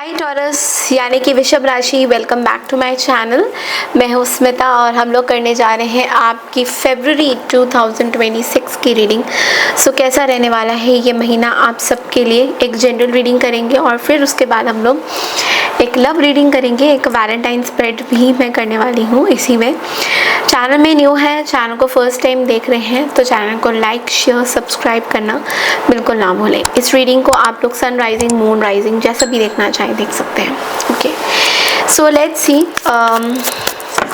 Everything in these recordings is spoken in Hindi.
हाय टॉरस यानी कि वृषभ राशि, welcome back to my channel. मैं हूँ स्मिता और हम लोग करने जा रहे हैं आपकी फरवरी 2026 की रीडिंग। सो कैसा रहने वाला है ये महीना आप सबके लिए। एक जनरल रीडिंग करेंगे और फिर उसके बाद हम लोग एक लव रीडिंग करेंगे। एक वैलेंटाइन स्प्रेड भी मैं करने वाली हूँ इसी में। चैनल में न्यू है, चैनल को फर्स्ट टाइम देख रहे हैं तो चैनल को लाइक शेयर सब्सक्राइब करना बिल्कुल ना भूलें। इस रीडिंग को आप लोग सन राइजिंग मून राइजिंग जैसा भी देखना चाहें देख सकते हैं। Okay, so let's see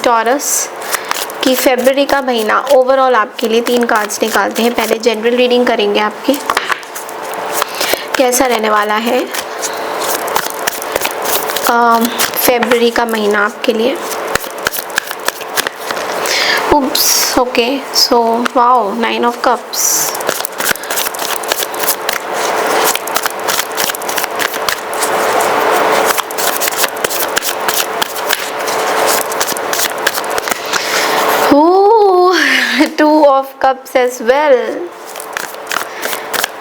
taurus की फरवरी का महीना ओवरऑल आपके लिए 3 कार्ड्स निकालते हैं। पहले जनरल रीडिंग करेंगे आपकी, कैसा रहने वाला है फरवरी का महीना आपके लिए। Oops, okay, so wow, 9 of cups. Ooh, 2 of cups as well.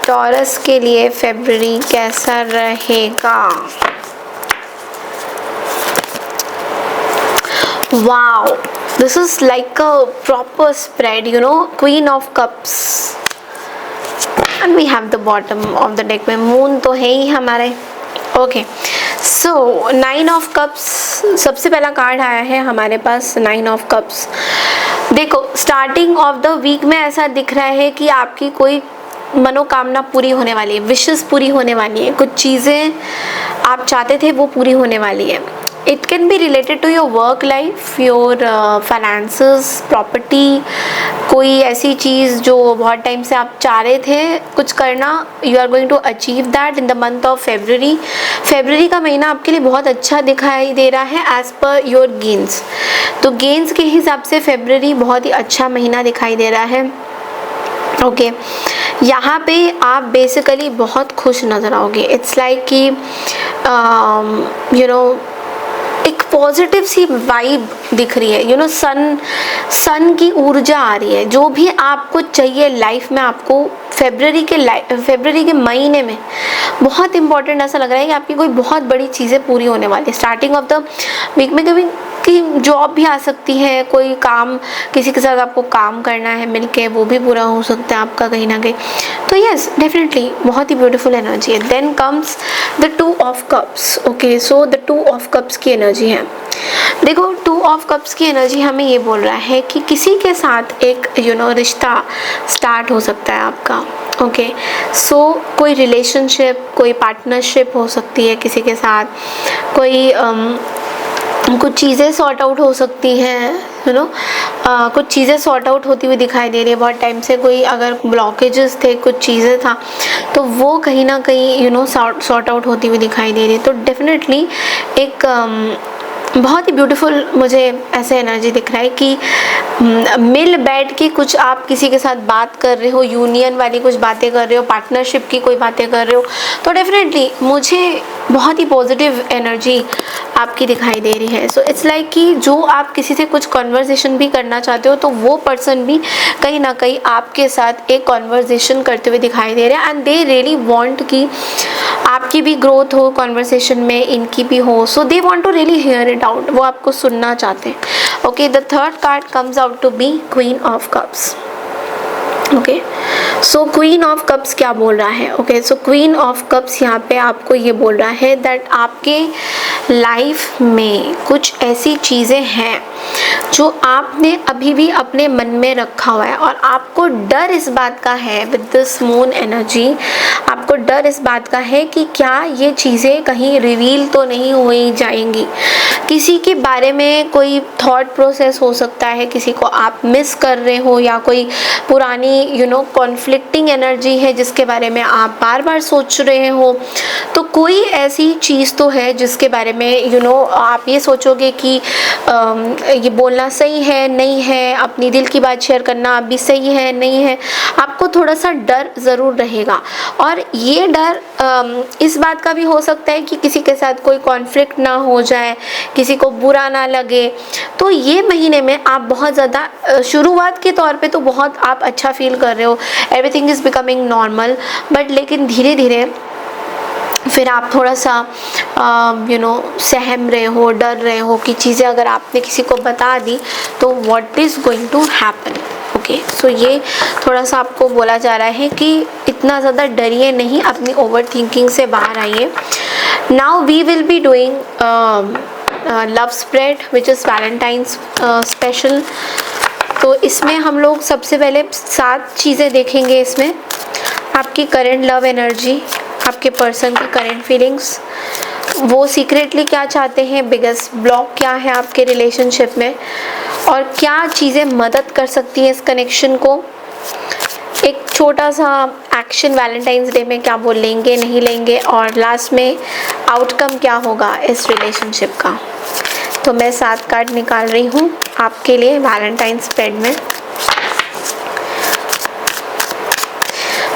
Taurus के लिए फरवरी कैसा रहेगा? Wow, this is like a proper spread, you know, Queen of Cups and we have the bottom of the deck में मून तो है ही हमारे। ओके, सो 9 ऑफ कप्स सबसे पहला कार्ड आया है हमारे पास। 9 ऑफ कप्स देखो, स्टार्टिंग ऑफ द वीक में ऐसा दिख रहा है कि आपकी कोई मनोकामना पूरी होने वाली है, विशेस पूरी होने वाली है, कुछ चीज़ें आप चाहते थे वो पूरी होने वाली है। It can be related to your work life, your finances, property, कोई ऐसी चीज़ जो बहुत टाइम से आप चाह रहे थे कुछ करना, you are going to achieve that in the month of February. फरवरी का महीना आपके लिए बहुत अच्छा दिखाई दे रहा है as per your gains। तो गेंस के हिसाब से फरवरी बहुत ही अच्छा महीना दिखाई दे रहा है। ओके, यहाँ पे आप बेसिकली बहुत खुश नज़र आओगे। इट्स लाइक कि यू नो एक पॉजिटिव सी वाइब दिख रही है, यू नो सन की ऊर्जा आ रही है। जो भी आपको चाहिए लाइफ में, आपको फरवरी के महीने में बहुत इंपॉर्टेंट ऐसा लग रहा है कि आपकी कोई बहुत बड़ी चीज़ें पूरी होने वाली है। स्टार्टिंग ऑफ द वीक में कभी कि जॉब भी आ सकती है, कोई काम किसी के साथ आपको काम करना है मिलके, वो भी पूरा हो सकता है आपका कहीं ना कहीं। तो यस, डेफिनेटली बहुत ही ब्यूटीफुल एनर्जी है। Then comes the 2 of cups. Okay, so the 2 of cups की एनर्जी है। देखो, 2 ऑफ कप्स की एनर्जी हमें ये बोल रहा है कि किसी के साथ एक रिश्ता स्टार्ट हो सकता है आपका। ओके, सो कोई रिलेशनशिप, कोई पार्टनरशिप हो सकती है किसी के साथ, कोई कुछ चीज़ें सॉर्ट आउट हो सकती हैं, कुछ चीज़ें सॉर्ट आउट होती हुई दिखाई दे रही है। बहुत टाइम से कोई अगर ब्लॉकेजेस थे, कुछ चीज़ें था तो वो कहीं ना कहीं सॉर्ट आउट होती हुई दिखाई दे रही है। तो डेफिनेटली एक बहुत ही ब्यूटीफुल मुझे ऐसे एनर्जी दिख रहा है कि मिल बैठ के कुछ आप किसी के साथ बात कर रहे हो, यूनियन वाली कुछ बातें कर रहे हो, पार्टनरशिप की कोई बातें कर रहे हो। तो डेफिनेटली मुझे बहुत ही पॉजिटिव एनर्जी आपकी दिखाई दे रही है। सो इट्स लाइक कि जो आप किसी से कुछ कॉन्वर्जेसन भी करना चाहते हो तो वो पर्सन भी कहीं ना कहीं आपके साथ एक कॉन्वर्जेसन करते हुए दिखाई दे रहे हैं एंड दे रियली वांट कि आपकी भी ग्रोथ हो कॉन्वर्सेशन में, इनकी भी हो। So they want to really hear it out, वो आपको सुनना चाहते हैं। Okay, the third card comes out to be queen of cups. Okay, so queen of cups क्या बोल रहा है? Okay, so queen of cups यहाँ पे आपको ये बोल रहा है दैट आपके लाइफ में कुछ ऐसी चीज़ें हैं जो आपने अभी भी अपने मन में रखा हुआ है और आपको डर इस बात का है। विद दिस मून एनर्जी आपको डर इस बात का है कि क्या ये चीज़ें कहीं रिवील तो नहीं हो जाएंगी। किसी के बारे में कोई थॉट प्रोसेस हो सकता है, किसी को आप मिस कर रहे हो या कोई पुरानी कॉन्फ्लिक्टिंग एनर्जी है जिसके बारे में आप बार बार सोच रहे हो। तो कोई ऐसी चीज़ तो है जिसके बारे में आप ये सोचोगे कि ये बोलना सही है नहीं है, अपनी दिल की बात शेयर करना अभी सही है नहीं है। आपको थोड़ा सा डर ज़रूर रहेगा और ये डर इस बात का भी हो सकता है कि किसी के साथ कोई कॉन्फ्लिक्ट ना हो जाए, किसी को बुरा ना लगे। तो ये महीने में आप बहुत ज़्यादा शुरुआत के तौर पे तो बहुत आप अच्छा फील कर रहे हो, everything is becoming normal, but लेकिन धीरे धीरे फिर आप थोड़ा सा सहम रहे हो, डर रहे हो कि चीज़ें अगर आपने किसी को बता दी तो what is going to happen. Okay, so ये थोड़ा सा आपको बोला जा रहा है कि इतना ज़्यादा डरिए नहीं, अपनी ओवर थिंकिंग से बाहर आइए। Now we will be doing love spread which is Valentine's special. तो इसमें हम लोग सबसे पहले 7 चीज़ें देखेंगे। इसमें आपकी करंट लव एनर्जी, आपके पर्सन की करंट फीलिंग्स, वो सीक्रेटली क्या चाहते हैं, बिगेस्ट ब्लॉक क्या है आपके रिलेशनशिप में, और क्या चीज़ें मदद कर सकती है इस कनेक्शन को। एक छोटा सा एक्शन वैलेंटाइंस डे में क्या वो लेंगे नहीं लेंगे, और लास्ट में आउटकम क्या होगा इस रिलेशनशिप का। तो मैं 7 कार्ड निकाल रही हूँ आपके लिए वैलेंटाइंस स्प्रेड में।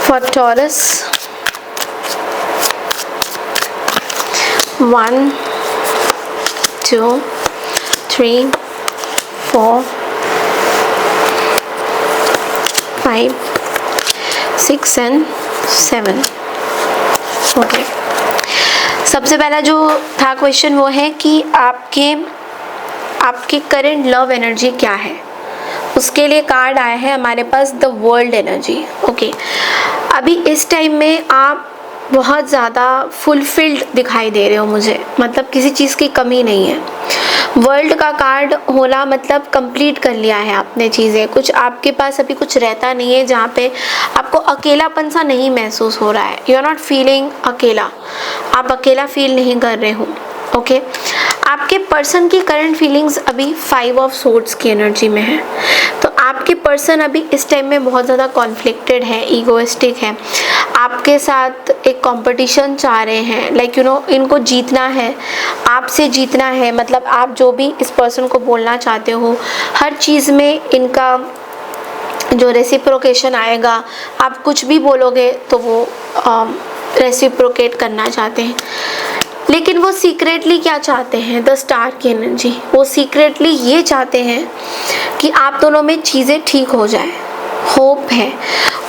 For taurus 1 2 3 4 5 6 and 7। ओके, सबसे पहला जो था क्वेश्चन वो है कि आपकी करंट लव एनर्जी क्या है। उसके लिए कार्ड आया है हमारे पास द वर्ल्ड एनर्जी। ओके, अभी इस टाइम में आप बहुत ज़्यादा फुलफिल्ड दिखाई दे रहे हो मुझे, मतलब किसी चीज़ की कमी नहीं है। वर्ल्ड का कार्ड होना मतलब कंप्लीट कर लिया है आपने चीज़ें, कुछ आपके पास अभी कुछ रहता नहीं है जहाँ पे आपको अकेलापन सा नहीं महसूस हो रहा है। यू आर नॉट फीलिंग अकेला, आप अकेला फील नहीं कर रहे हो। ओके, आपके पर्सन की करंट फीलिंग्स अभी 5 ऑफ सोर्ड्स की एनर्जी में है। तो आपके पर्सन अभी इस टाइम में बहुत ज़्यादा कॉन्फ्लिक्टेड है, ईगोइस्टिक है, आपके साथ एक कंपटीशन चाह रहे हैं। लाइक इनको जीतना है, आपसे जीतना है, मतलब आप जो भी इस पर्सन को बोलना चाहते हो हर चीज़ में इनका जो रेसिप्रोकेशन आएगा, आप कुछ भी बोलोगे तो वो रेसिप्रोकेट करना चाहते हैं। लेकिन वो सीक्रेटली क्या चाहते हैं, द स्टार की एनर्जी, वो सीक्रेटली ये चाहते हैं कि आप दोनों में चीज़ें ठीक हो जाए। होप है,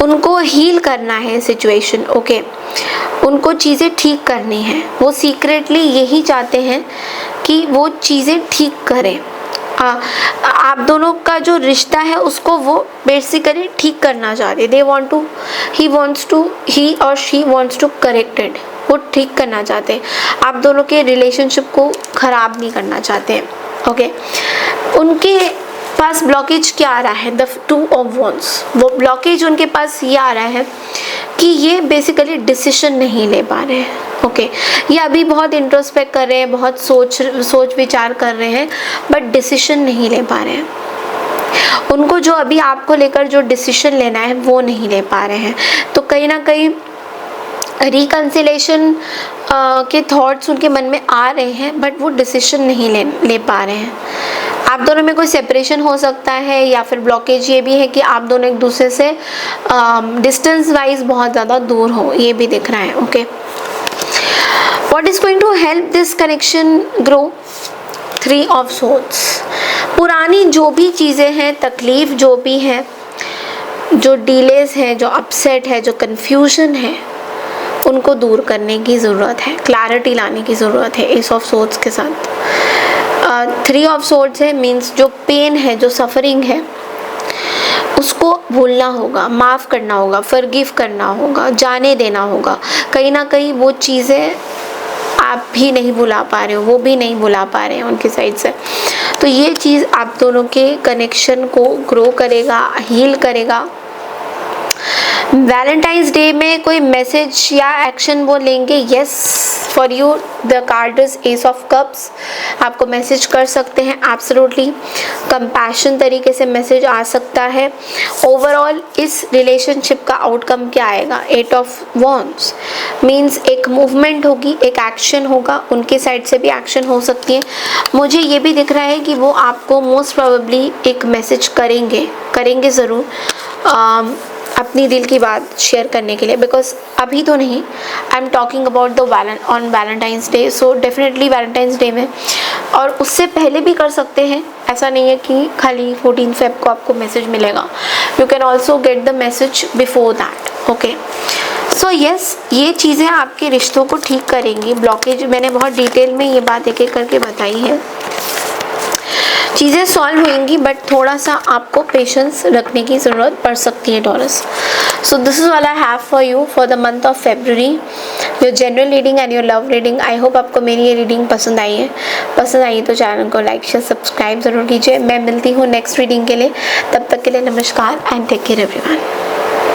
उनको हील करना है सिचुएशन। ओके, उनको चीज़ें ठीक करनी है, वो सीक्रेटली यही चाहते हैं कि वो चीज़ें ठीक करें। आप दोनों का जो रिश्ता है उसको वो बेसिकली ठीक करना चाहते हैं। ही और शी वॉन्ट्स टू करेक्टेड, वो ठीक करना चाहते हैं, आप दोनों के रिलेशनशिप को ख़राब नहीं करना चाहते हैं। ओके, उनके पास ब्लॉकेज क्या आ रहा है, द 2 ऑफ वॉन्ड्स। वो ब्लॉकेज उनके पास ये आ रहा है कि ये बेसिकली डिसीजन नहीं ले पा रहे हैं। ओके, ये अभी बहुत इंट्रोस्पेक्ट कर रहे हैं, बहुत सोच विचार कर रहे हैं, बट डिसीजन नहीं ले पा रहे हैं। उनको जो अभी आपको लेकर जो डिसीजन लेना है वो नहीं ले पा रहे हैं। तो कहीं ना कहीं रिकन्सिलेशन के थॉट्स उनके मन में आ रहे हैं, बट वो डिसीजन नहीं ले पा रहे हैं। आप दोनों में कोई सेपरेशन हो सकता है, या फिर ब्लॉकेज ये भी है कि आप दोनों एक दूसरे से डिस्टेंस वाइज बहुत ज़्यादा दूर हो, ये भी दिख रहा है। Okay, what is going to help this connection grow, 3 of swords. पुरानी जो भी चीज़ें हैं, तकलीफ़ जो भी है, जो डिलेज है, जो अपसेट है, जो कन्फ्यूजन है, उनको दूर करने की ज़रूरत है, क्लैरिटी लाने की ज़रूरत है एस ऑफ सोर्ड्स के साथ। 3 ऑफ सोर्ड्स है, मीन्स जो पेन है, जो सफरिंग है, उसको भूलना होगा, माफ़ करना होगा, फॉरगिव करना होगा, जाने देना होगा। कहीं ना कहीं वो चीज़ें आप भी नहीं भुला पा रहे हो, वो भी नहीं भुला पा रहे हैं उनकी साइड से। तो ये चीज़ आप दोनों के कनेक्शन को ग्रो करेगा, हील करेगा। वैलेंटाइंस डे में कोई मैसेज या एक्शन वो लेंगे, yes for you the card is S of cups. आपको मैसेज कर सकते हैं, एब्सोल्युटली कंपैशन तरीके से मैसेज आ सकता है। ओवरऑल इस रिलेशनशिप का आउटकम क्या आएगा, 8 ऑफ वॉन्ड्स, मीन्स एक मूवमेंट होगी, एक एक्शन होगा, उनके साइड से भी एक्शन हो सकती है। मुझे ये भी दिख रहा है कि वो आपको मोस्ट प्रोबेबली एक मैसेज करेंगे ज़रूर, अपनी दिल की बात शेयर करने के लिए, बिकॉज अभी तो नहीं, I am talking about the on Valentine's day. So definitely Valentine's day में, और उससे पहले भी कर सकते हैं, ऐसा नहीं है कि खाली 14 फेब को आपको मैसेज मिलेगा, you can also get the message before that. Okay, so yes, ये चीज़ें आपके रिश्तों को ठीक करेंगी। ब्लॉकेज मैंने बहुत डिटेल में ये बात एक एक करके बताई है। चीज़ें सॉल्व होंगी, बट थोड़ा सा आपको पेशेंस रखने की ज़रूरत पड़ सकती है taurus. So this is all I have for you for the month of February, your general reading and your love reading. I hope आपको मेरी ये रीडिंग पसंद आई है। पसंद आई है तो चैनल को लाइक शेयर सब्सक्राइब ज़रूर कीजिए। मैं मिलती हूँ नेक्स्ट रीडिंग के लिए, तब तक के लिए नमस्कार एंड टेक केयर एवरीवन।